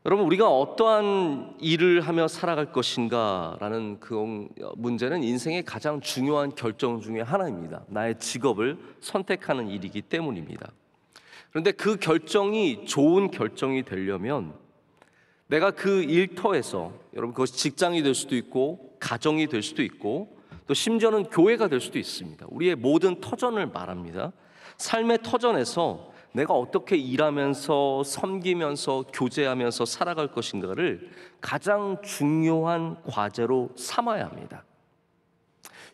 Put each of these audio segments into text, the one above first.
여러분, 우리가 어떠한 일을 하며 살아갈 것인가라는 그 문제는 인생의 가장 중요한 결정 중에 하나입니다. 나의 직업을 선택하는 일이기 때문입니다. 그런데 그 결정이 좋은 결정이 되려면 내가 그 일터에서, 여러분, 그것이 직장이 될 수도 있고 가정이 될 수도 있고 또 심지어는 교회가 될 수도 있습니다. 우리의 모든 터전을 말합니다. 삶의 터전에서 내가 어떻게 일하면서 섬기면서 교제하면서 살아갈 것인가를 가장 중요한 과제로 삼아야 합니다.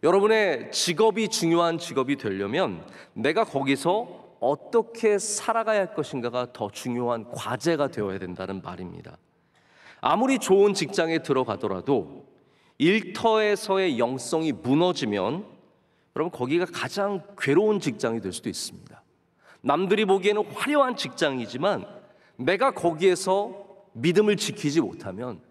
여러분의 직업이 중요한 직업이 되려면 내가 거기서 어떻게 살아가야 할 것인가가 더 중요한 과제가 되어야 된다는 말입니다. 아무리 좋은 직장에 들어가더라도 일터에서의 영성이 무너지면 여러분, 거기가 가장 괴로운 직장이 될 수도 있습니다. 남들이 보기에는 화려한 직장이지만 내가 거기에서 믿음을 지키지 못하면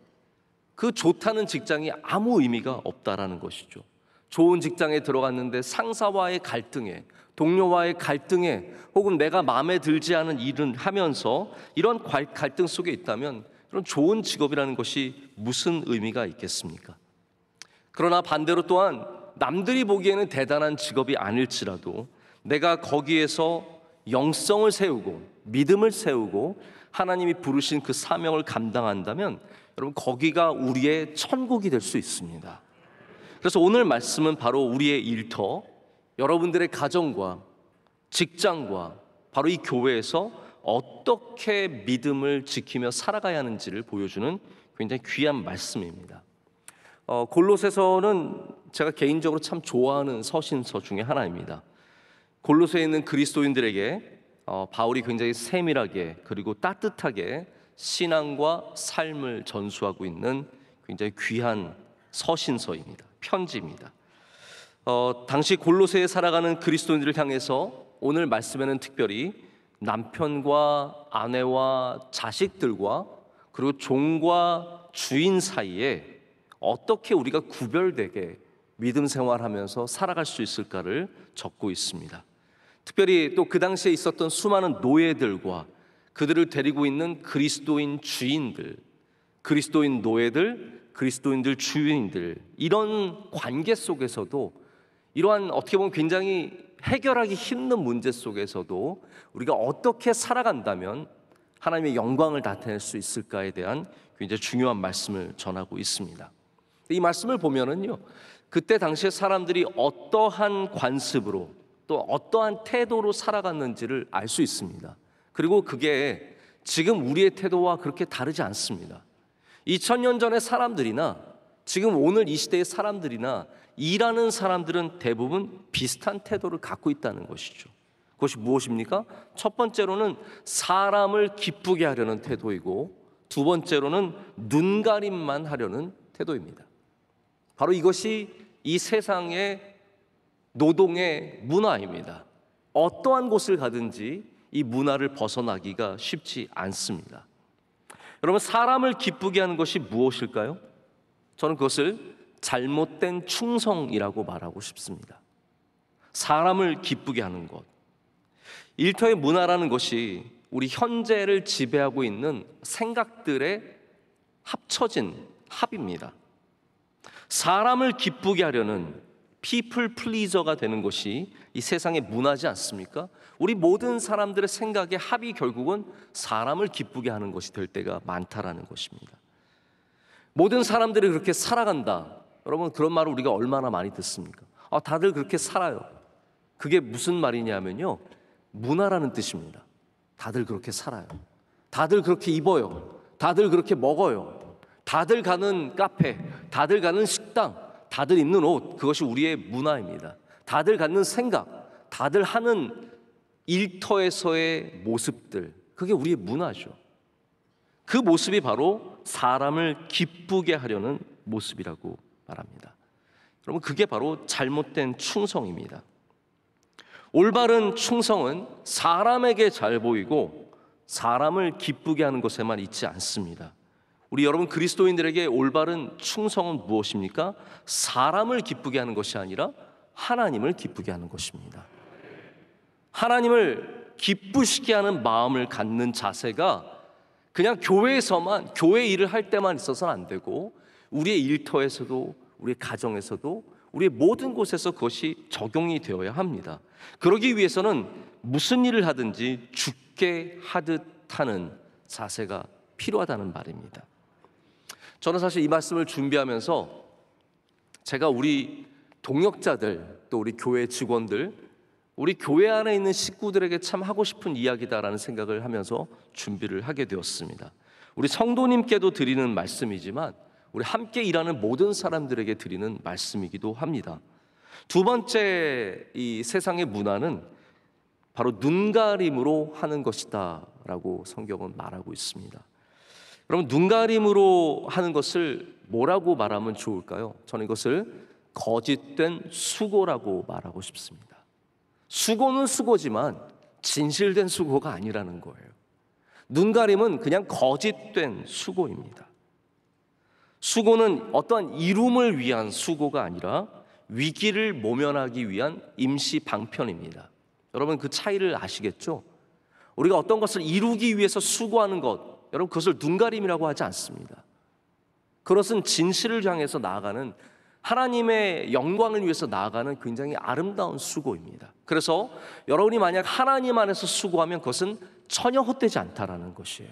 그 좋다는 직장이 아무 의미가 없다라는 것이죠. 좋은 직장에 들어갔는데 상사와의 갈등에, 동료와의 갈등에, 혹은 내가 마음에 들지 않은 일을 하면서 이런 갈등 속에 있다면 그런 좋은 직업이라는 것이 무슨 의미가 있겠습니까? 그러나 반대로 또한 남들이 보기에는 대단한 직업이 아닐지라도 내가 거기에서 영성을 세우고 믿음을 세우고 하나님이 부르신 그 사명을 감당한다면 여러분, 거기가 우리의 천국이 될 수 있습니다. 그래서 오늘 말씀은 바로 우리의 일터, 여러분들의 가정과 직장과 바로 이 교회에서 어떻게 믿음을 지키며 살아가야 하는지를 보여주는 굉장히 귀한 말씀입니다. 골로새서는 제가 개인적으로 참 좋아하는 서신서 중에 하나입니다. 골로새에 있는 그리스도인들에게 바울이 굉장히 세밀하게 그리고 따뜻하게 신앙과 삶을 전수하고 있는 굉장히 귀한 서신서입니다. 편지입니다. 당시 골로새에 살아가는 그리스도인들을 향해서 오늘 말씀에는 특별히 남편과 아내와 자식들과 그리고 종과 주인 사이에 어떻게 우리가 구별되게 믿음 생활하면서 살아갈 수 있을까를 적고 있습니다. 특별히 또 그 당시에 있었던 수많은 노예들과 그들을 데리고 있는 그리스도인 주인들, 그리스도인 노예들, 그리스도인들 주인들, 이런 관계 속에서도 이러한 어떻게 보면 굉장히 해결하기 힘든 문제 속에서도 우리가 어떻게 살아간다면 하나님의 영광을 나타낼 수 있을까에 대한 굉장히 중요한 말씀을 전하고 있습니다. 이 말씀을 보면은요, 그때 당시에 사람들이 어떠한 관습으로 또 어떠한 태도로 살아갔는지를 알 수 있습니다. 그리고 그게 지금 우리의 태도와 그렇게 다르지 않습니다. 2000년 전의 사람들이나 지금 오늘 이 시대의 사람들이나 일하는 사람들은 대부분 비슷한 태도를 갖고 있다는 것이죠. 그것이 무엇입니까? 첫 번째로는 사람을 기쁘게 하려는 태도이고, 두 번째로는 눈가림만 하려는 태도입니다. 바로 이것이 이 세상의 노동의 문화입니다. 어떠한 곳을 가든지 이 문화를 벗어나기가 쉽지 않습니다. 여러분, 사람을 기쁘게 하는 것이 무엇일까요? 저는 그것을 잘못된 충성이라고 말하고 싶습니다. 사람을 기쁘게 하는 것. 일터의 문화라는 것이 우리 현재를 지배하고 있는 생각들의 합쳐진 합입니다. 사람을 기쁘게 하려는 people pleaser가 되는 것이 이 세상의 문화지 않습니까? 우리 모든 사람들의 생각의 합이 결국은 사람을 기쁘게 하는 것이 될 때가 많다라는 것입니다. 모든 사람들이 그렇게 살아간다. 여러분, 그런 말을 우리가 얼마나 많이 듣습니까? 다들 그렇게 살아요. 그게 무슨 말이냐면요, 문화라는 뜻입니다. 다들 그렇게 살아요. 다들 그렇게 입어요. 다들 그렇게 먹어요. 다들 가는 카페, 다들 가는 식당, 다들 입는 옷, 그것이 우리의 문화입니다. 다들 갖는 생각, 다들 하는 일터에서의 모습들, 그게 우리의 문화죠. 그 모습이 바로 사람을 기쁘게 하려는 모습이라고 말합니다. 여러분, 그게 바로 잘못된 충성입니다. 올바른 충성은 사람에게 잘 보이고 사람을 기쁘게 하는 것에만 있지 않습니다. 우리 여러분 그리스도인들에게 올바른 충성은 무엇입니까? 사람을 기쁘게 하는 것이 아니라 하나님을 기쁘게 하는 것입니다. 하나님을 기쁘시게 하는 마음을 갖는 자세가 그냥 교회에서만 교회 일을 할 때만 있어서는 안 되고 우리의 일터에서도 우리의 가정에서도 우리의 모든 곳에서 그것이 적용이 되어야 합니다. 그러기 위해서는 무슨 일을 하든지 죽게 하듯 하는 자세가 필요하다는 말입니다. 저는 사실 이 말씀을 준비하면서 제가 우리 동역자들, 또 우리 교회 직원들, 우리 교회 안에 있는 식구들에게 참 하고 싶은 이야기다라는 생각을 하면서 준비를 하게 되었습니다. 우리 성도님께도 드리는 말씀이지만 우리 함께 일하는 모든 사람들에게 드리는 말씀이기도 합니다. 두 번째, 이 세상의 문화는 바로 눈가림으로 하는 것이다 라고 성경은 말하고 있습니다. 여러분, 눈가림으로 하는 것을 뭐라고 말하면 좋을까요? 저는 이것을 거짓된 수고라고 말하고 싶습니다. 수고는 수고지만 진실된 수고가 아니라는 거예요. 눈가림은 그냥 거짓된 수고입니다. 수고는 어떠한 이룸을 위한 수고가 아니라 위기를 모면하기 위한 임시 방편입니다. 여러분, 그 차이를 아시겠죠? 우리가 어떤 것을 이루기 위해서 수고하는 것, 여러분, 그것을 눈가림이라고 하지 않습니다. 그것은 진실을 향해서 나아가는, 하나님의 영광을 위해서 나아가는 굉장히 아름다운 수고입니다. 그래서 여러분이 만약 하나님 안에서 수고하면 그것은 전혀 헛되지 않다라는 것이에요.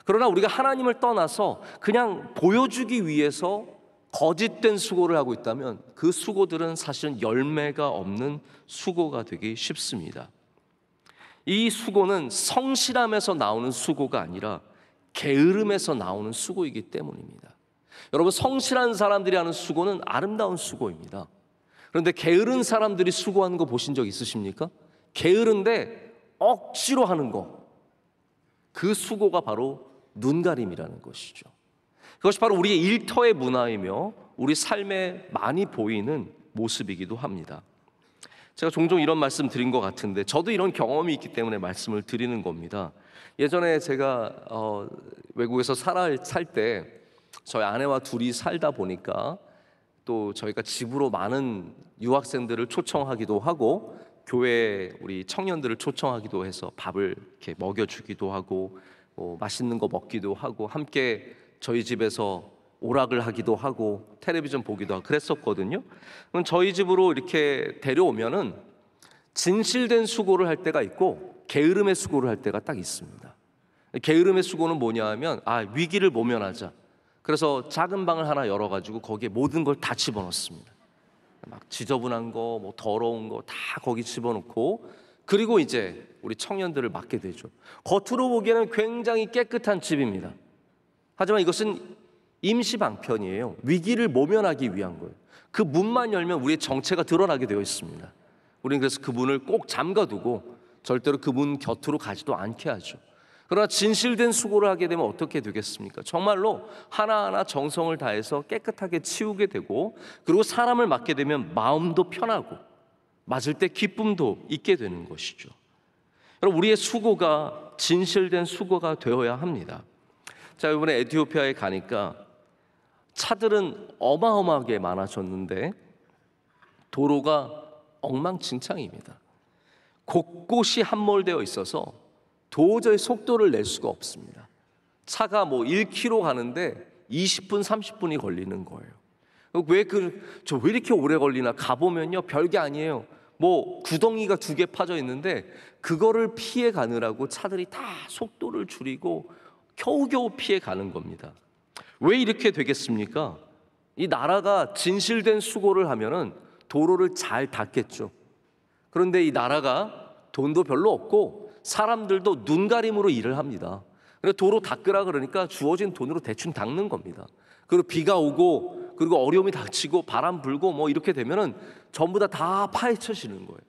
그러나 우리가 하나님을 떠나서 그냥 보여주기 위해서 거짓된 수고를 하고 있다면 그 수고들은 사실은 열매가 없는 수고가 되기 쉽습니다. 이 수고는 성실함에서 나오는 수고가 아니라 게으름에서 나오는 수고이기 때문입니다. 여러분, 성실한 사람들이 하는 수고는 아름다운 수고입니다. 그런데 게으른 사람들이 수고하는 거 보신 적 있으십니까? 게으른데 억지로 하는 거, 그 수고가 바로 눈가림이라는 것이죠. 그것이 바로 우리의 일터의 문화이며 우리 삶에 많이 보이는 모습이기도 합니다. 제가 종종 이런 말씀 드린 것 같은데 저도 이런 경험이 있기 때문에 말씀을 드리는 겁니다. 예전에 제가 외국에서 살 때 저희 아내와 둘이 살다 보니까 또 저희가 집으로 많은 유학생들을 초청하기도 하고 교회 우리 청년들을 초청하기도 해서 밥을 이렇게 먹여주기도 하고 맛있는 거 먹기도 하고 함께 저희 집에서 오락을 하기도 하고 텔레비전 보기도 하고 그랬었거든요. 그럼 저희 집으로 이렇게 데려오면은 진실된 수고를 할 때가 있고 게으름의 수고를 할 때가 딱 있습니다. 게으름의 수고는 뭐냐 하면 위기를 모면하자. 그래서 작은 방을 하나 열어가지고 거기에 모든 걸 다 집어넣습니다. 막 지저분한 거, 뭐 더러운 거 다 거기 집어넣고 그리고 이제 우리 청년들을 맡게 되죠. 겉으로 보기에는 굉장히 깨끗한 집입니다. 하지만 이것은 임시 방편이에요. 위기를 모면하기 위한 거예요. 그 문만 열면 우리의 정체가 드러나게 되어 있습니다. 우리는 그래서 그 문을 꼭 잠가두고 절대로 그 문 곁으로 가지도 않게 하죠. 그러나 진실된 수고를 하게 되면 어떻게 되겠습니까? 정말로 하나하나 정성을 다해서 깨끗하게 치우게 되고 그리고 사람을 맡게 되면 마음도 편하고 맡을 때 기쁨도 있게 되는 것이죠. 여러분, 우리의 수고가 진실된 수고가 되어야 합니다. 자, 이번에 에티오피아에 가니까 차들은 어마어마하게 많아졌는데 도로가 엉망진창입니다. 곳곳이 함몰되어 있어서 도저히 속도를 낼 수가 없습니다. 차가 1km 가는데 20분, 30분이 걸리는 거예요. 왜 이렇게 오래 걸리나 가보면요, 별게 아니에요. 구덩이가 2개 파져 있는데 그거를 피해 가느라고 차들이 다 속도를 줄이고 겨우겨우 피해 가는 겁니다. 왜 이렇게 되겠습니까? 이 나라가 진실된 수고를 하면은 도로를 잘 닦겠죠. 그런데 이 나라가 돈도 별로 없고 사람들도 눈가림으로 일을 합니다. 그래서 도로 닦으라 그러니까 주어진 돈으로 대충 닦는 겁니다. 그리고 비가 오고 그리고 어려움이 닥치고 바람 불고 이렇게 되면은 전부 다 파헤쳐지는 거예요.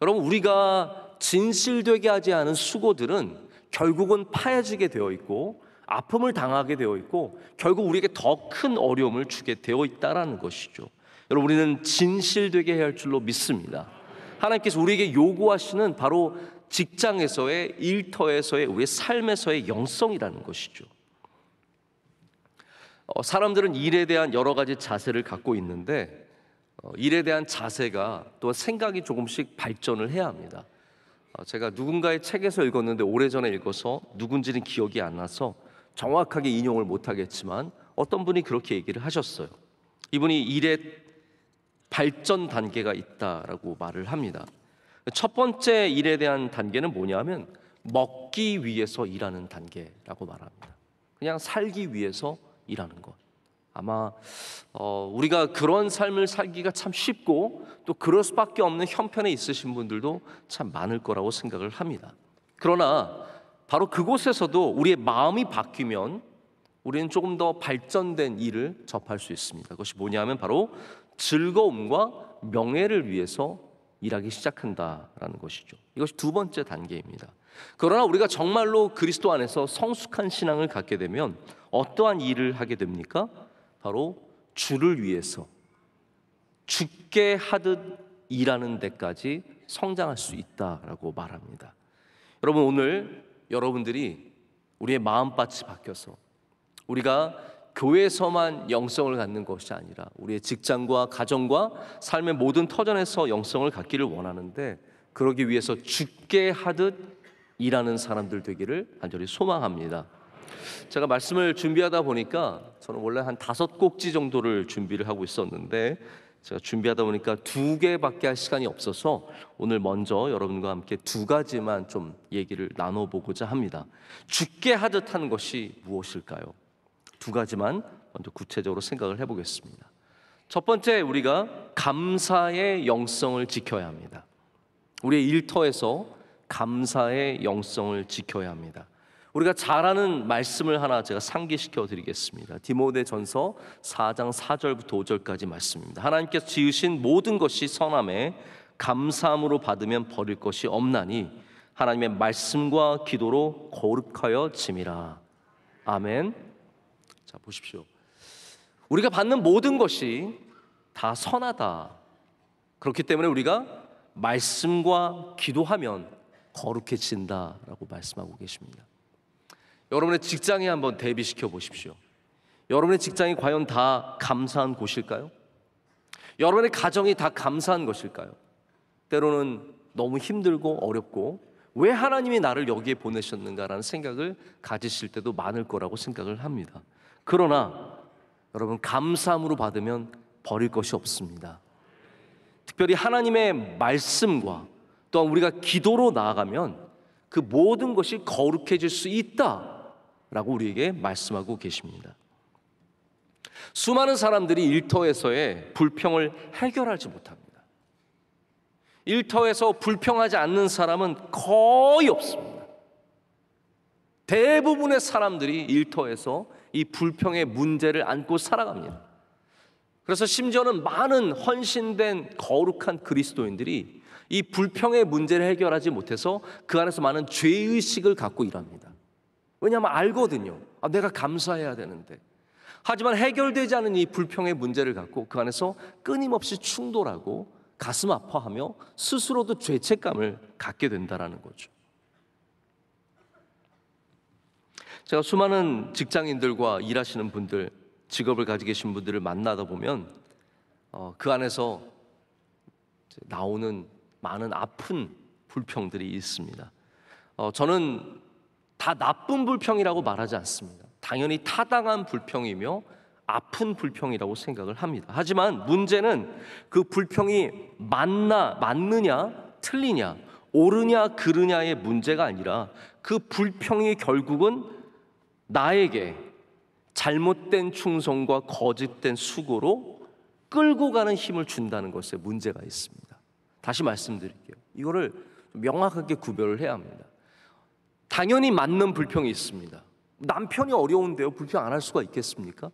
여러분, 우리가 진실되게 하지 않은 수고들은 결국은 파헤지게 되어 있고 아픔을 당하게 되어 있고 결국 우리에게 더 큰 어려움을 주게 되어 있다라는 것이죠. 여러분, 우리는 진실되게 해야 할 줄로 믿습니다. 하나님께서 우리에게 요구하시는 바로 직장에서의, 일터에서의, 우리의 삶에서의 영성이라는 것이죠. 사람들은 일에 대한 여러 가지 자세를 갖고 있는데 일에 대한 자세가 또 생각이 조금씩 발전을 해야 합니다. 제가 누군가의 책에서 읽었는데 오래전에 읽어서 누군지는 기억이 안 나서 정확하게 인용을 못하겠지만 어떤 분이 그렇게 얘기를 하셨어요. 이분이 일의 발전 단계가 있다라고 말을 합니다. 첫 번째 일에 대한 단계는 뭐냐면 먹기 위해서 일하는 단계라고 말합니다. 그냥 살기 위해서 일하는 것. 아마 우리가 그런 삶을 살기가 참 쉽고 또 그럴 수밖에 없는 형편에 있으신 분들도 참 많을 거라고 생각을 합니다. 그러나 바로 그곳에서도 우리의 마음이 바뀌면 우리는 조금 더 발전된 일을 접할 수 있습니다. 그것이 뭐냐면 바로 즐거움과 명예를 위해서 일하기 시작한다라는 것이죠. 이것이 두 번째 단계입니다. 그러나 우리가 정말로 그리스도 안에서 성숙한 신앙을 갖게 되면 어떠한 일을 하게 됩니까? 바로 주를 위해서 죽게 하듯 일하는 데까지 성장할 수 있다라고 말합니다. 여러분, 오늘 여러분들이 우리의 마음밭이 바뀌어서 우리가 교회에서만 영성을 갖는 것이 아니라 우리의 직장과 가정과 삶의 모든 터전에서 영성을 갖기를 원하는데, 그러기 위해서 죽게 하듯 일하는 사람들 되기를 간절히 소망합니다. 제가 말씀을 준비하다 보니까 저는 원래 한 5꼭지 정도를 준비를 하고 있었는데 제가 준비하다 보니까 2개밖에 할 시간이 없어서 오늘 먼저 여러분과 함께 2가지만 좀 얘기를 나눠보고자 합니다. 죽게 하듯 하는 것이 무엇일까요? 2가지만 먼저 구체적으로 생각을 해보겠습니다. 첫 번째, 우리가 감사의 영성을 지켜야 합니다. 우리의 일터에서 감사의 영성을 지켜야 합니다. 우리가 잘 아는 말씀을 하나 제가 상기시켜 드리겠습니다. 디모데전서 4장 4절부터 5절까지 말씀입니다. 하나님께서 지으신 모든 것이 선함에 감사함으로 받으면 버릴 것이 없나니 하나님의 말씀과 기도로 거룩하여 짐이라. 아멘. 자, 보십시오. 우리가 받는 모든 것이 다 선하다. 그렇기 때문에 우리가 말씀과 기도하면 거룩해진다라고 말씀하고 계십니다. 여러분의 직장에 한번 대비시켜 보십시오. 여러분의 직장이 과연 다 감사한 곳일까요? 여러분의 가정이 다 감사한 것일까요? 때로는 너무 힘들고 어렵고 왜 하나님이 나를 여기에 보내셨는가라는 생각을 가지실 때도 많을 거라고 생각을 합니다. 그러나 여러분, 감사함으로 받으면 버릴 것이 없습니다. 특별히 하나님의 말씀과 또한 우리가 기도로 나아가면 그 모든 것이 거룩해질 수 있다라고 우리에게 말씀하고 계십니다. 수많은 사람들이 일터에서의 불평을 해결하지 못합니다. 일터에서 불평하지 않는 사람은 거의 없습니다. 대부분의 사람들이 일터에서 이 불평의 문제를 안고 살아갑니다. 그래서 심지어는 많은 헌신된 거룩한 그리스도인들이 이 불평의 문제를 해결하지 못해서 그 안에서 많은 죄의식을 갖고 일합니다. 왜냐하면 알거든요. 내가 감사해야 되는데. 하지만 해결되지 않은 이 불평의 문제를 갖고 그 안에서 끊임없이 충돌하고 가슴 아파하며 스스로도 죄책감을 갖게 된다는 거죠. 제가 수많은 직장인들과 일하시는 분들, 직업을 가지고 계신 분들을 만나다 보면 그 안에서 나오는 많은 아픈 불평들이 있습니다. 저는 다 나쁜 불평이라고 말하지 않습니다. 당연히 타당한 불평이며 아픈 불평이라고 생각을 합니다. 하지만 문제는 그 불평이 맞느냐 틀리냐 옳으냐 그르냐의 문제가 아니라 그 불평이 결국은 나에게 잘못된 충성과 거짓된 수고로 끌고 가는 힘을 준다는 것에 문제가 있습니다. 다시 말씀드릴게요. 이거를 명확하게 구별을 해야 합니다. 당연히 맞는 불평이 있습니다. 남편이 어려운데요, 불평 안 할 수가 있겠습니까?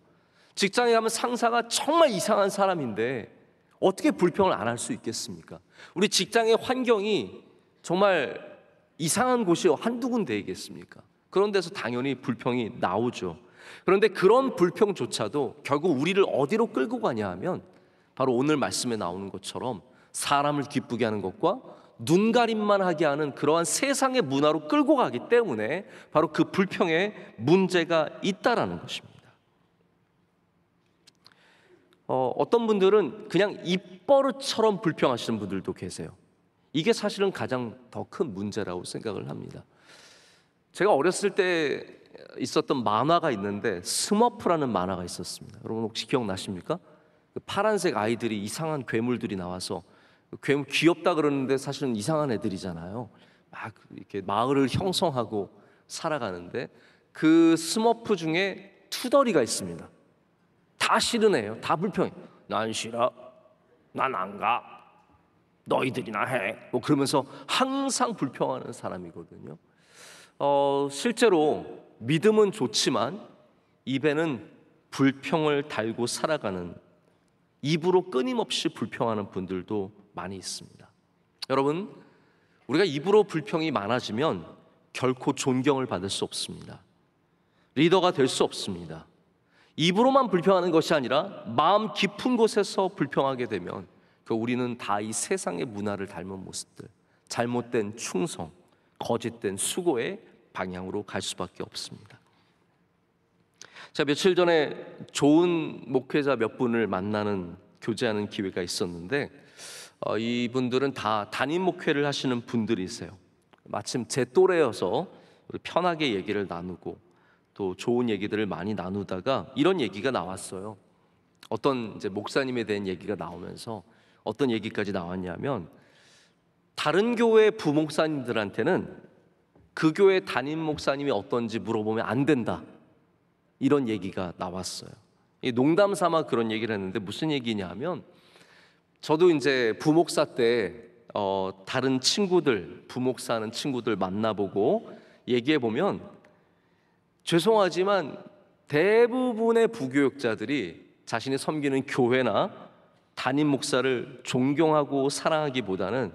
직장에 가면 상사가 정말 이상한 사람인데 어떻게 불평을 안 할 수 있겠습니까? 우리 직장의 환경이 정말 이상한 곳이 한두 군데이겠습니까? 그런 데서 당연히 불평이 나오죠. 그런데 그런 불평조차도 결국 우리를 어디로 끌고 가냐 하면 바로 오늘 말씀에 나오는 것처럼 사람을 기쁘게 하는 것과 눈가림만 하게 하는 그러한 세상의 문화로 끌고 가기 때문에 바로 그 불평에 문제가 있다라는 것입니다. 어떤 분들은 그냥 입버릇처럼 불평하시는 분들도 계세요. 이게 사실은 가장 더 큰 문제라고 생각을 합니다. 제가 어렸을 때 있었던 만화가 있는데 스머프라는 만화가 있었습니다. 여러분 혹시 기억나십니까? 그 파란색 아이들이 이상한 괴물들이 나와서 괴물 귀엽다 그러는데 사실은 이상한 애들이잖아요. 막 이렇게 마을을 형성하고 살아가는데 그 스머프 중에 투덜이가 있습니다. 다 싫은 애예요. 다 불평해. 난 싫어. 난 안 가. 너희들이나 해. 뭐 그러면서 항상 불평하는 사람이거든요. 실제로 믿음은 좋지만 입에는 불평을 달고 살아가는, 입으로 끊임없이 불평하는 분들도 많이 있습니다. 여러분, 우리가 입으로 불평이 많아지면 결코 존경을 받을 수 없습니다. 리더가 될 수 없습니다. 입으로만 불평하는 것이 아니라 마음 깊은 곳에서 불평하게 되면 우리는 다 이 세상의 문화를 닮은 모습들, 잘못된 충성, 거짓된 수고의 방향으로 갈 수밖에 없습니다. 제가 며칠 전에 좋은 목회자 몇 분을 만나는, 교제하는 기회가 있었는데 이분들은 다 담임 목회를 하시는 분들이세요. 마침 제 또래여서 우리 편하게 얘기를 나누고 또 좋은 얘기들을 많이 나누다가 이런 얘기가 나왔어요. 어떤 이제 목사님에 대한 얘기가 나오면서 어떤 얘기까지 나왔냐면, 다른 교회 부목사님들한테는 그 교회 담임 목사님이 어떤지 물어보면 안 된다, 이런 얘기가 나왔어요. 농담 삼아 그런 얘기를 했는데 무슨 얘기냐면, 저도 이제 부목사 때 다른 친구들, 부목사하는 친구들 만나보고 얘기해 보면 죄송하지만 대부분의 부교육자들이 자신이 섬기는 교회나 담임 목사를 존경하고 사랑하기보다는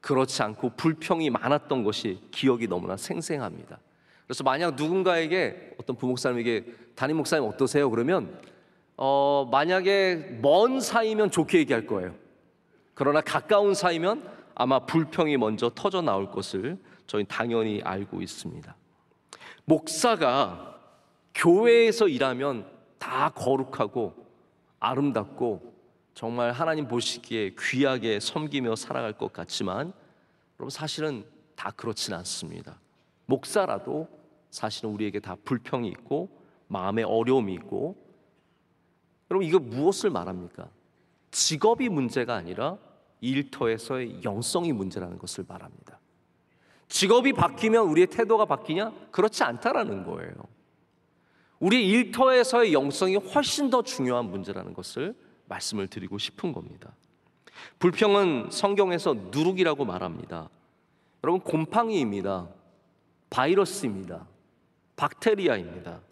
그렇지 않고 불평이 많았던 것이 기억이 너무나 생생합니다. 그래서 만약 누군가에게, 어떤 부목사님에게 담임 목사님 어떠세요? 그러면 만약에 먼 사이면 좋게 얘기할 거예요. 그러나 가까운 사이면 아마 불평이 먼저 터져 나올 것을 저희는 당연히 알고 있습니다. 목사가 교회에서 일하면 다 거룩하고 아름답고 정말 하나님 보시기에 귀하게 섬기며 살아갈 것 같지만 여러분, 사실은 다 그렇진 않습니다. 목사라도 사실은 우리에게 다 불평이 있고 마음에 어려움이 있고, 여러분 이거 무엇을 말합니까? 직업이 문제가 아니라 일터에서의 영성이 문제라는 것을 말합니다. 직업이 바뀌면 우리의 태도가 바뀌냐? 그렇지 않다라는 거예요. 우리 일터에서의 영성이 훨씬 더 중요한 문제라는 것을 말씀을 드리고 싶은 겁니다. 불평은 성경에서 누룩이라고 말합니다. 여러분, 곰팡이입니다. 바이러스입니다. 박테리아입니다.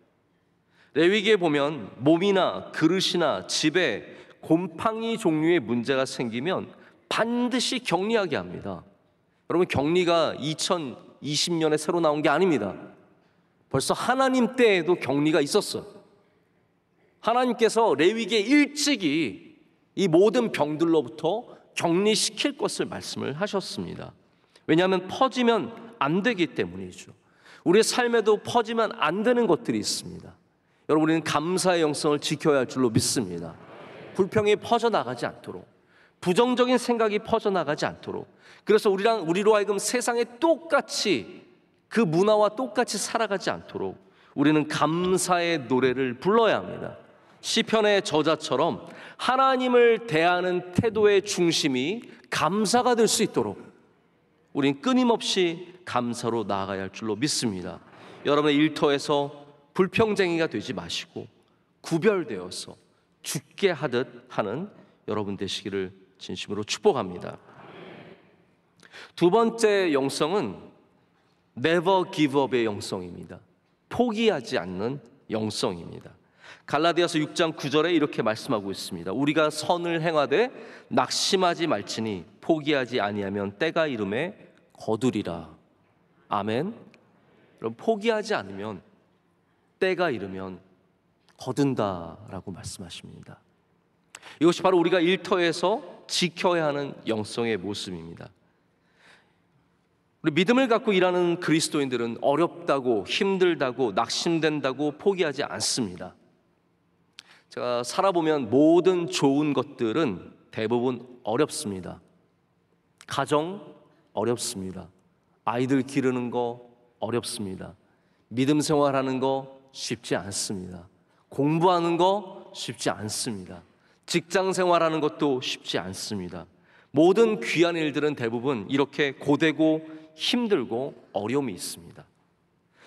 레위기에 보면 몸이나 그릇이나 집에 곰팡이 종류의 문제가 생기면 반드시 격리하게 합니다. 여러분, 격리가 2020년에 새로 나온 게 아닙니다. 벌써 하나님 때에도 격리가 있었어요. 하나님께서 레위기에 일찍이 이 모든 병들로부터 격리시킬 것을 말씀을 하셨습니다. 왜냐하면 퍼지면 안 되기 때문이죠. 우리의 삶에도 퍼지면 안 되는 것들이 있습니다. 여러분, 우리는 감사의 영성을 지켜야 할 줄로 믿습니다. 불평이 퍼져나가지 않도록, 부정적인 생각이 퍼져나가지 않도록, 그래서 우리로 하여금 세상에 똑같이 그 문화와 똑같이 살아가지 않도록 우리는 감사의 노래를 불러야 합니다. 시편의 저자처럼 하나님을 대하는 태도의 중심이 감사가 될 수 있도록 우리는 끊임없이 감사로 나아가야 할 줄로 믿습니다. 여러분의 일터에서 불평쟁이가 되지 마시고 구별되어서 죽게 하듯 하는 여러분 되시기를 진심으로 축복합니다. 두 번째 영성은 never give up의 영성입니다. 포기하지 않는 영성입니다. 갈라디아서 6장 9절에 이렇게 말씀하고 있습니다. 우리가 선을 행하되 낙심하지 말지니 포기하지 아니하면 때가 이름에 거두리라. 아멘. 여러분, 포기하지 않으면 때가 이르면 거둔다라고 말씀하십니다. 이것이 바로 우리가 일터에서 지켜야 하는 영성의 모습입니다. 우리 믿음을 갖고 일하는 그리스도인들은 어렵다고, 힘들다고, 낙심된다고 포기하지 않습니다. 제가 살아보면 모든 좋은 것들은 대부분 어렵습니다. 가정, 어렵습니다. 아이들 기르는 거 어렵습니다. 믿음 생활하는 거 쉽지 않습니다. 공부하는 거 쉽지 않습니다. 직장 생활하는 것도 쉽지 않습니다. 모든 귀한 일들은 대부분 이렇게 고되고 힘들고 어려움이 있습니다.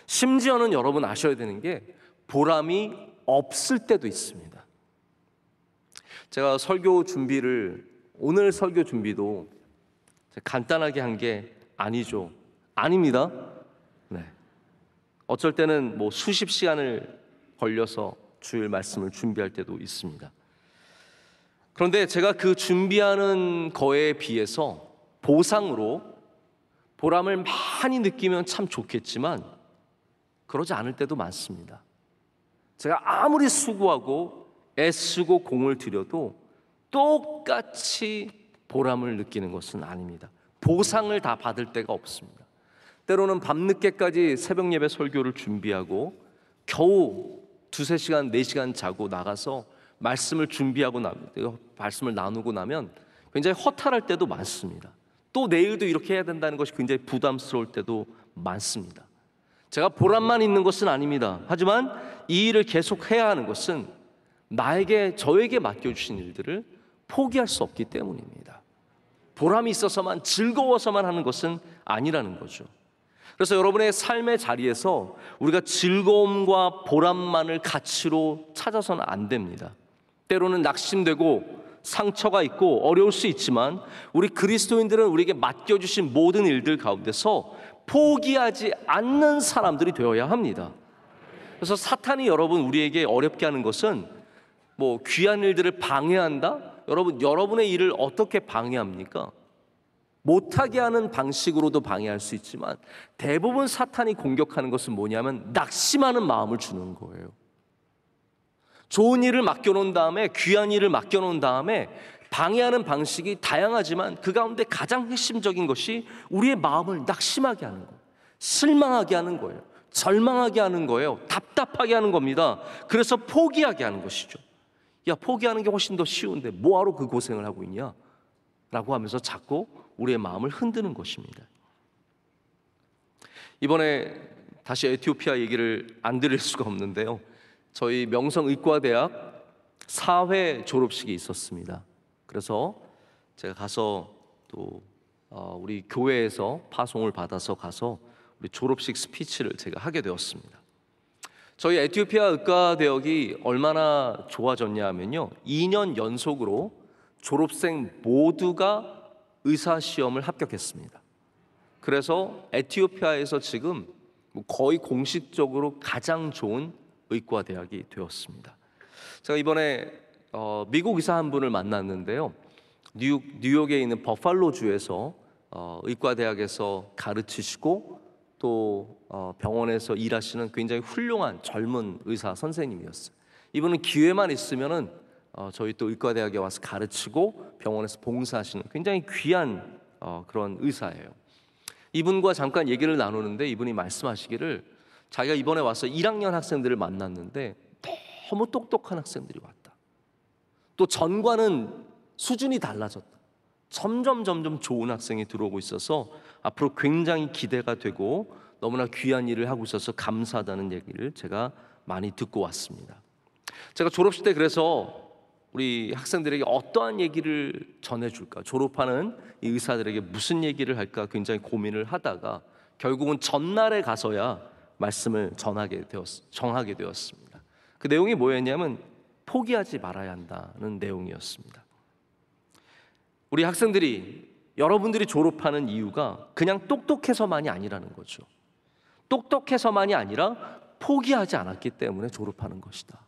심지어는 여러분 아셔야 되는 게 보람이 없을 때도 있습니다. 제가 오늘 설교 준비도 간단하게 한 게 아니죠. 아닙니다. 네. 어쩔 때는 수십 시간을 걸려서 주일 말씀을 준비할 때도 있습니다. 그런데 제가 그 준비하는 거에 비해서 보상으로 보람을 많이 느끼면 참 좋겠지만 그러지 않을 때도 많습니다. 제가 아무리 수고하고 애쓰고 공을 들여도 똑같이 보람을 느끼는 것은 아닙니다. 보상을 다 받을 때가 없습니다. 때로는 밤늦게까지 새벽 예배 설교를 준비하고 겨우 2-3시간, 4시간 자고 나가서 말씀을 준비하고 말씀을 나누고 나면 굉장히 허탈할 때도 많습니다. 또 내일도 이렇게 해야 된다는 것이 굉장히 부담스러울 때도 많습니다. 제가 보람만 있는 것은 아닙니다. 하지만 이 일을 계속 해야 하는 것은 저에게 맡겨주신 일들을 포기할 수 없기 때문입니다. 보람이 있어서만, 즐거워서만 하는 것은 아니라는 거죠. 그래서 여러분의 삶의 자리에서 우리가 즐거움과 보람만을 가치로 찾아서는 안 됩니다. 때로는 낙심되고 상처가 있고 어려울 수 있지만 우리 그리스도인들은 우리에게 맡겨주신 모든 일들 가운데서 포기하지 않는 사람들이 되어야 합니다. 그래서 사탄이 여러분 우리에게 어렵게 하는 것은 귀한 일들을 방해한다? 여러분의 일을 어떻게 방해합니까? 못하게 하는 방식으로도 방해할 수 있지만 대부분 사탄이 공격하는 것은 뭐냐면 낙심하는 마음을 주는 거예요. 좋은 일을 맡겨놓은 다음에, 귀한 일을 맡겨놓은 다음에 방해하는 방식이 다양하지만 그 가운데 가장 핵심적인 것이 우리의 마음을 낙심하게 하는 거예요. 실망하게 하는 거예요. 절망하게 하는 거예요. 답답하게 하는 겁니다. 그래서 포기하게 하는 것이죠. 야, 포기하는 게 훨씬 더 쉬운데 뭐하러 그 고생을 하고 있냐? 라고 하면서 자꾸 우리의 마음을 흔드는 것입니다. 이번에 다시 에티오피아 얘기를 안 드릴 수가 없는데요. 저희 명성의과대학 4회 졸업식이 있었습니다. 그래서 제가 가서 또 우리 교회에서 파송을 받아서 가서 우리 졸업식 스피치를 제가 하게 되었습니다. 저희 에티오피아 의과대학이 얼마나 좋아졌냐 하면요, 2년 연속으로 졸업생 모두가 의사시험을 합격했습니다. 그래서 에티오피아에서 지금 거의 공식적으로 가장 좋은 의과대학이 되었습니다. 제가 이번에 미국 의사 한 분을 만났는데요, 뉴욕에 있는 버팔로주에서 의과대학에서 가르치시고 또 병원에서 일하시는 굉장히 훌륭한 젊은 의사 선생님이었어요. 이분은 기회만 있으면은 저희 또 의과대학에 와서 가르치고 병원에서 봉사하시는 굉장히 귀한 그런 의사예요. 이분과 잠깐 얘기를 나누는데 이분이 말씀하시기를 자기가 이번에 와서 1학년 학생들을 만났는데 너무 똑똑한 학생들이 왔다. 또 전과는 수준이 달라졌다. 점점 좋은 학생이 들어오고 있어서 앞으로 굉장히 기대가 되고 너무나 귀한 일을 하고 있어서 감사하다는 얘기를 제가 많이 듣고 왔습니다. 제가 졸업식 때 그래서 우리 학생들에게 어떠한 얘기를 전해줄까, 졸업하는 이 의사들에게 무슨 얘기를 할까 굉장히 고민을 하다가 결국은 전날에 가서야 말씀을 정하게 되었습니다. 그 내용이 뭐였냐면 포기하지 말아야 한다는 내용이었습니다. 우리 학생들이, 여러분들이 졸업하는 이유가 그냥 똑똑해서만이 아니라는 거죠. 똑똑해서만이 아니라 포기하지 않았기 때문에 졸업하는 것이다.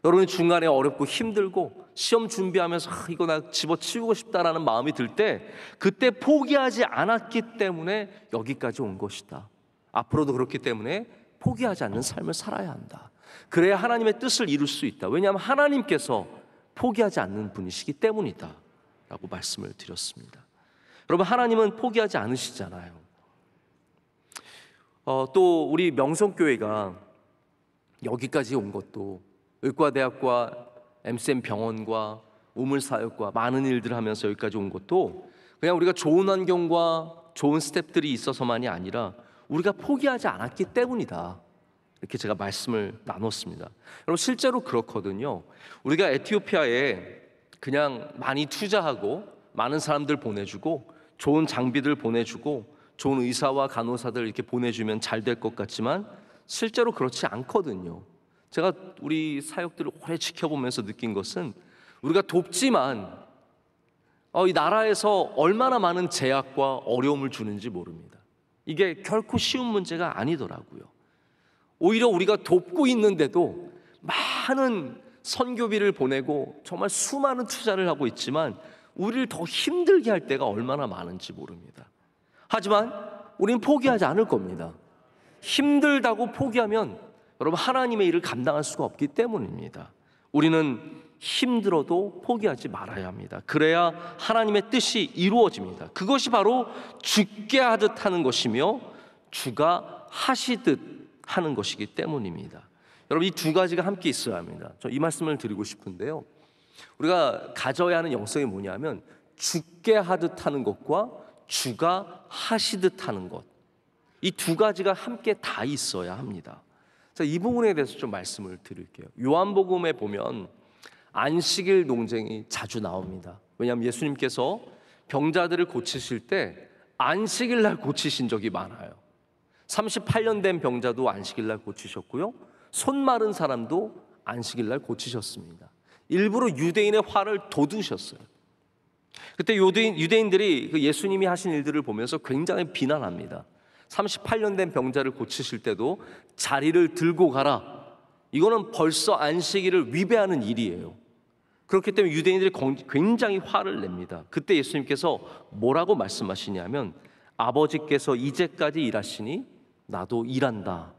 여러분이 중간에 어렵고 힘들고 시험 준비하면서 이거 나 집어치우고 싶다라는 마음이 들 때 그때 포기하지 않았기 때문에 여기까지 온 것이다. 앞으로도 그렇기 때문에 포기하지 않는 삶을 살아야 한다. 그래야 하나님의 뜻을 이룰 수 있다. 왜냐하면 하나님께서 포기하지 않는 분이시기 때문이다 라고 말씀을 드렸습니다. 여러분, 하나님은 포기하지 않으시잖아요. 또 우리 명성교회가 여기까지 온 것도 의과대학과 MCM 병원과 우물사역과 많은 일들을 하면서 여기까지 온 것도 그냥 우리가 좋은 환경과 좋은 스텝들이 있어서만이 아니라 우리가 포기하지 않았기 때문이다. 이렇게 제가 말씀을 나눴습니다. 여러분 실제로 그렇거든요. 우리가 에티오피아에 그냥 많이 투자하고 많은 사람들 보내주고 좋은 장비들 보내주고 좋은 의사와 간호사들 이렇게 보내주면 잘 될 것 같지만 실제로 그렇지 않거든요. 제가 우리 사역들을 오래 지켜보면서 느낀 것은 우리가 돕지만 이 나라에서 얼마나 많은 제약과 어려움을 주는지 모릅니다. 이게 결코 쉬운 문제가 아니더라고요. 오히려 우리가 돕고 있는데도 많은 선교비를 보내고 정말 수많은 투자를 하고 있지만 우리를 더 힘들게 할 때가 얼마나 많은지 모릅니다. 하지만 우리는 포기하지 않을 겁니다. 힘들다고 포기하면 여러분 하나님의 일을 감당할 수가 없기 때문입니다. 우리는 힘들어도 포기하지 말아야 합니다. 그래야 하나님의 뜻이 이루어집니다. 그것이 바로 죽게 하듯 하는 것이며 주가 하시듯 하는 것이기 때문입니다. 여러분 이 두 가지가 함께 있어야 합니다. 저 이 말씀을 드리고 싶은데요. 우리가 가져야 하는 영성이 뭐냐면 죽게 하듯 하는 것과 주가 하시듯 하는 것, 이 두 가지가 함께 다 있어야 합니다. 자, 이 부분에 대해서 좀 말씀을 드릴게요. 요한복음에 보면 안식일 논쟁이 자주 나옵니다. 왜냐하면 예수님께서 병자들을 고치실 때 안식일 날 고치신 적이 많아요. 38년 된 병자도 안식일 날 고치셨고요, 손 마른 사람도 안식일 날 고치셨습니다. 일부러 유대인의 화를 돋우셨어요. 그때 유대인들이 그 예수님이 하신 일들을 보면서 굉장히 비난합니다. 38년 된 병자를 고치실 때도 자리를 들고 가라, 이거는 벌써 안식일을 위배하는 일이에요. 그렇기 때문에 유대인들이 굉장히 화를 냅니다. 그때 예수님께서 뭐라고 말씀하시냐면 아버지께서 이제까지 일하시니 나도 일한다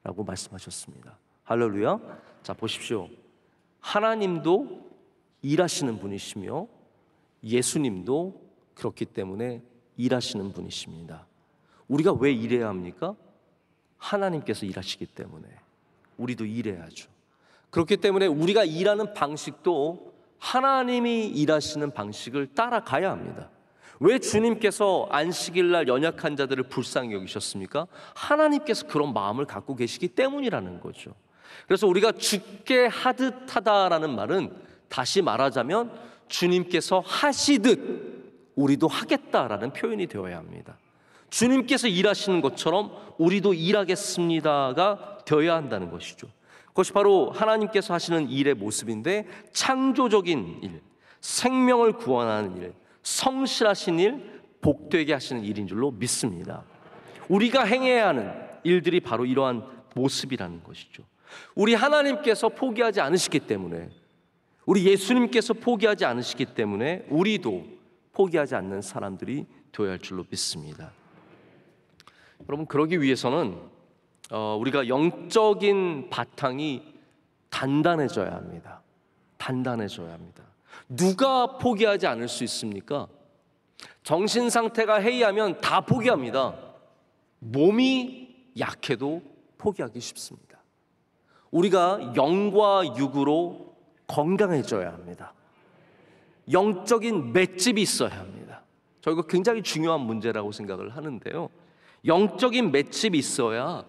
라고 말씀하셨습니다. 할렐루야. 자, 보십시오. 하나님도 일하시는 분이시며 예수님도 그렇기 때문에 일하시는 분이십니다. 우리가 왜 일해야 합니까? 하나님께서 일하시기 때문에 우리도 일해야죠. 그렇기 때문에 우리가 일하는 방식도 하나님이 일하시는 방식을 따라가야 합니다. 왜 주님께서 안식일 날 연약한 자들을 불쌍히 여기셨습니까? 하나님께서 그런 마음을 갖고 계시기 때문이라는 거죠. 그래서 우리가 죽게 하듯 하다라는 말은 다시 말하자면 주님께서 하시듯 우리도 하겠다라는 표현이 되어야 합니다. 주님께서 일하시는 것처럼 우리도 일하겠습니다가 되어야 한다는 것이죠. 그것이 바로 하나님께서 하시는 일의 모습인데 창조적인 일, 생명을 구원하는 일, 성실하신 일, 복되게 하시는 일인 줄로 믿습니다. 우리가 행해야 하는 일들이 바로 이러한 모습이라는 것이죠. 우리 하나님께서 포기하지 않으시기 때문에, 우리 예수님께서 포기하지 않으시기 때문에 우리도 포기하지 않는 사람들이 되어야 할 줄로 믿습니다. 여러분, 그러기 위해서는 우리가 영적인 바탕이 단단해져야 합니다. 단단해져야 합니다. 누가 포기하지 않을 수 있습니까? 정신 상태가 해이하면 다 포기합니다. 몸이 약해도 포기하기 쉽습니다. 우리가 영과 육으로 건강해져야 합니다. 영적인 맷집이 있어야 합니다. 저희가 굉장히 중요한 문제라고 생각을 하는데요, 영적인 맷집이 있어야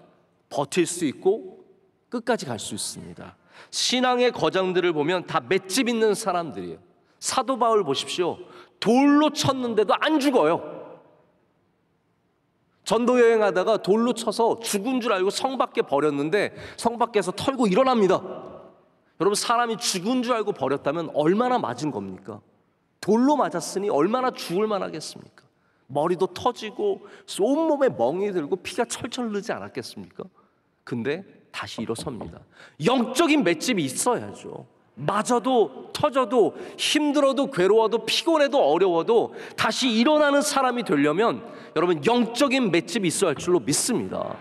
버틸 수 있고 끝까지 갈 수 있습니다. 신앙의 거장들을 보면 다 맷집 있는 사람들이에요. 사도 바울 보십시오. 돌로 쳤는데도 안 죽어요. 전도 여행하다가 돌로 쳐서 죽은 줄 알고 성 밖에 버렸는데 성 밖에서 털고 일어납니다. 여러분, 사람이 죽은 줄 알고 버렸다면 얼마나 맞은 겁니까? 돌로 맞았으니 얼마나 죽을 만하겠습니까? 머리도 터지고 온몸에 멍이 들고 피가 철철 흐르지 않았겠습니까? 근데 다시 일어섭니다. 영적인 맷집이 있어야죠. 맞아도 터져도 힘들어도 괴로워도 피곤해도 어려워도 다시 일어나는 사람이 되려면 여러분, 영적인 맷집이 있어야 할 줄로 믿습니다.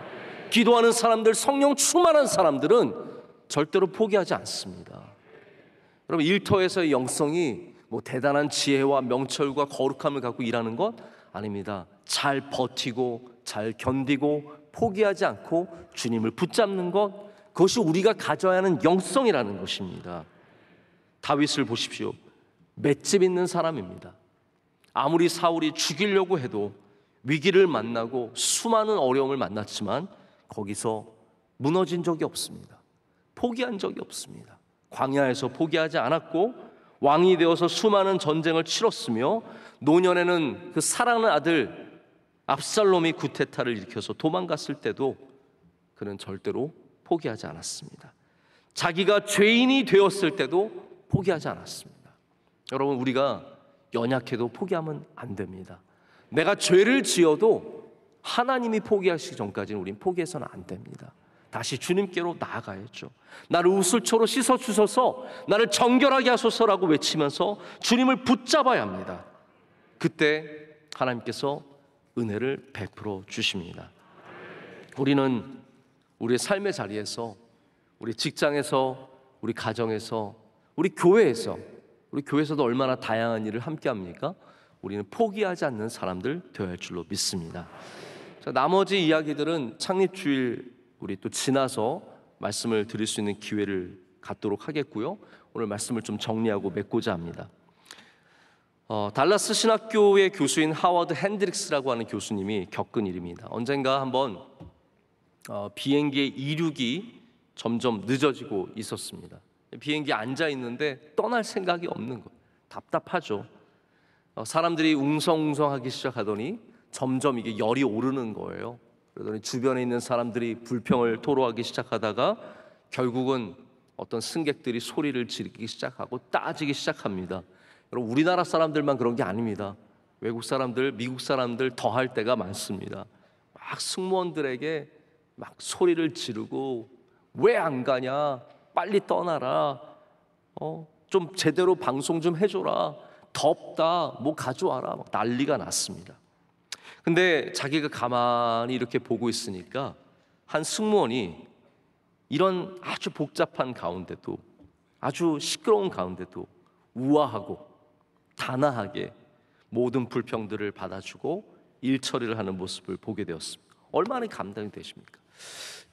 기도하는 사람들, 성령 충만한 사람들은 절대로 포기하지 않습니다. 여러분, 일터에서의 영성이 뭐 대단한 지혜와 명철과 거룩함을 갖고 일하는 것 아닙니다. 잘 버티고 잘 견디고 포기하지 않고 주님을 붙잡는 것, 그것이 우리가 가져야 하는 영성이라는 것입니다. 다윗을 보십시오. 맷집 있는 사람입니다. 아무리 사울이 죽이려고 해도 위기를 만나고 수많은 어려움을 만났지만 거기서 무너진 적이 없습니다. 포기한 적이 없습니다. 광야에서 포기하지 않았고 왕이 되어서 수많은 전쟁을 치렀으며 노년에는 그 사랑하는 아들 압살롬이 구테타를 일으켜서 도망갔을 때도 그는 절대로 포기하지 않았습니다. 자기가 죄인이 되었을 때도 포기하지 않았습니다. 여러분, 우리가 연약해도 포기하면 안 됩니다. 내가 죄를 지어도 하나님이 포기하시기 전까지는 우린 포기해서는 안 됩니다. 다시 주님께로 나아가야죠. 나를 우슬초로 씻어주소서, 나를 정결하게 하소서라고 외치면서 주님을 붙잡아야 합니다. 그때 하나님께서 은혜를 베풀어 주십니다. 우리는 우리의 삶의 자리에서, 우리 직장에서, 우리 가정에서, 우리 교회에서도 얼마나 다양한 일을 함께 합니까? 우리는 포기하지 않는 사람들 되어야 할 줄로 믿습니다. 자, 나머지 이야기들은 창립주일 우리 또 지나서 말씀을 드릴 수 있는 기회를 갖도록 하겠고요. 오늘 말씀을 좀 정리하고 맺고자 합니다. 달라스 신학교의 교수인 하워드 핸드릭스라고 하는 교수님이 겪은 일입니다. 언젠가 한번 비행기의 이륙이 점점 늦어지고 있었습니다. 비행기에 앉아 있는데 떠날 생각이 없는 거예요. 답답하죠. 사람들이 웅성웅성하기 시작하더니 점점 이게 열이 오르는 거예요. 그러더니 주변에 있는 사람들이 불평을 토로하기 시작하다가 결국은 어떤 승객들이 소리를 지르기 시작하고 따지기 시작합니다. 여러분, 우리나라 사람들만 그런 게 아닙니다. 외국 사람들, 미국 사람들 더 할 때가 많습니다. 막 승무원들에게 막 소리를 지르고 왜 안 가냐, 빨리 떠나라, 좀 제대로 방송 좀 해줘라, 덥다, 뭐 가져와라, 막 난리가 났습니다. 근데 자기가 가만히 이렇게 보고 있으니까 한 승무원이 이런 아주 복잡한 가운데도, 아주 시끄러운 가운데도 우아하고 단아하게 모든 불평들을 받아주고 일 처리를 하는 모습을 보게 되었습니다. 얼마나 감당이 되십니까?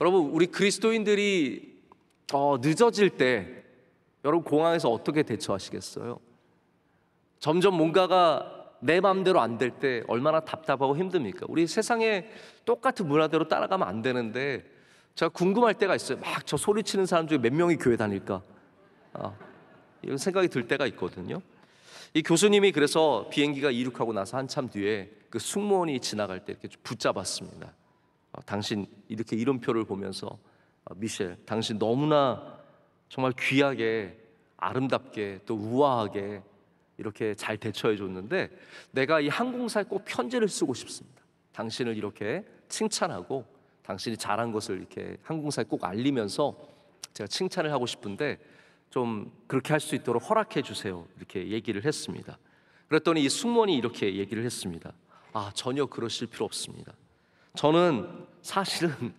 여러분, 우리 그리스도인들이 늦어질 때 여러분 공항에서 어떻게 대처하시겠어요? 점점 뭔가가 내 마음대로 안 될 때 얼마나 답답하고 힘듭니까? 우리 세상에 똑같은 문화대로 따라가면 안 되는데 제가 궁금할 때가 있어요. 막 저 소리치는 사람 중에 몇 명이 교회 다닐까? 이런 생각이 들 때가 있거든요. 이 교수님이 그래서 비행기가 이륙하고 나서 한참 뒤에 그 승무원이 지나갈 때 이렇게 붙잡았습니다. 당신 이렇게 이름표를 보면서 미셸, 당신 너무나 정말 귀하게, 아름답게, 또 우아하게 이렇게 잘 대처해 줬는데 내가 이 항공사에 꼭 편지를 쓰고 싶습니다. 당신을 이렇게 칭찬하고 당신이 잘한 것을 이렇게 항공사에 꼭 알리면서 제가 칭찬을 하고 싶은데 좀 그렇게 할 수 있도록 허락해 주세요. 이렇게 얘기를 했습니다. 그랬더니 이 승무원이 이렇게 얘기를 했습니다. 전혀 그러실 필요 없습니다. 저는 사실은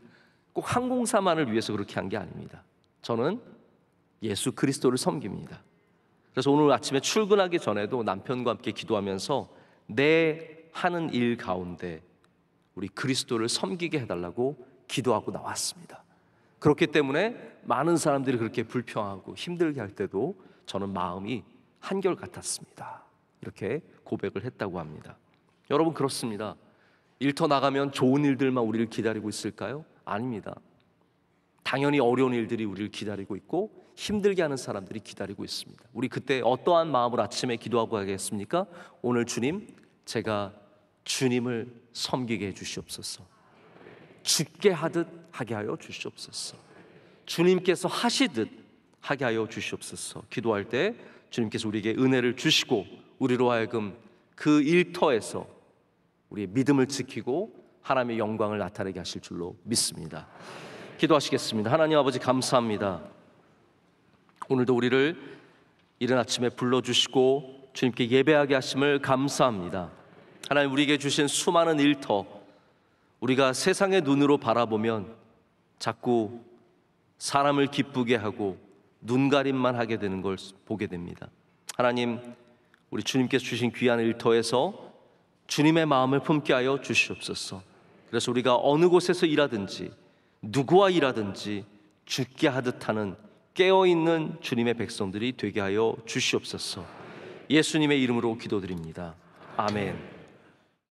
꼭 항공사만을 위해서 그렇게 한 게 아닙니다. 저는 예수 그리스도를 섬깁니다. 그래서 오늘 아침에 출근하기 전에도 남편과 함께 기도하면서 내 하는 일 가운데 우리 그리스도를 섬기게 해달라고 기도하고 나왔습니다. 그렇기 때문에 많은 사람들이 그렇게 불평하고 힘들게 할 때도 저는 마음이 한결같았습니다. 이렇게 고백을 했다고 합니다. 여러분, 그렇습니다. 일터 나가면 좋은 일들만 우리를 기다리고 있을까요? 아닙니다. 당연히 어려운 일들이 우리를 기다리고 있고 힘들게 하는 사람들이 기다리고 있습니다. 우리 그때 어떠한 마음으로 아침에 기도하고 가겠습니까? 오늘 주님, 제가 주님을 섬기게 해주시옵소서. 죽게 하듯 하게 하여 주시옵소서. 주님께서 하시듯 하게 하여 주시옵소서. 기도할 때 주님께서 우리에게 은혜를 주시고 우리로 하여금 그 일터에서 우리의 믿음을 지키고 하나님의 영광을 나타내게 하실 줄로 믿습니다. 기도하시겠습니다. 하나님 아버지, 감사합니다. 오늘도 우리를 이른 아침에 불러주시고 주님께 예배하게 하심을 감사합니다. 하나님, 우리에게 주신 수많은 일터, 우리가 세상의 눈으로 바라보면 자꾸 사람을 기쁘게 하고 눈가림만 하게 되는 걸 보게 됩니다. 하나님, 우리 주님께서 주신 귀한 일터에서 주님의 마음을 품게 하여 주시옵소서. 그래서 우리가 어느 곳에서 일하든지 누구와 일하든지 죽게 하듯 하는 깨어있는 주님의 백성들이 되게 하여 주시옵소서. 예수님의 이름으로 기도드립니다. 아멘.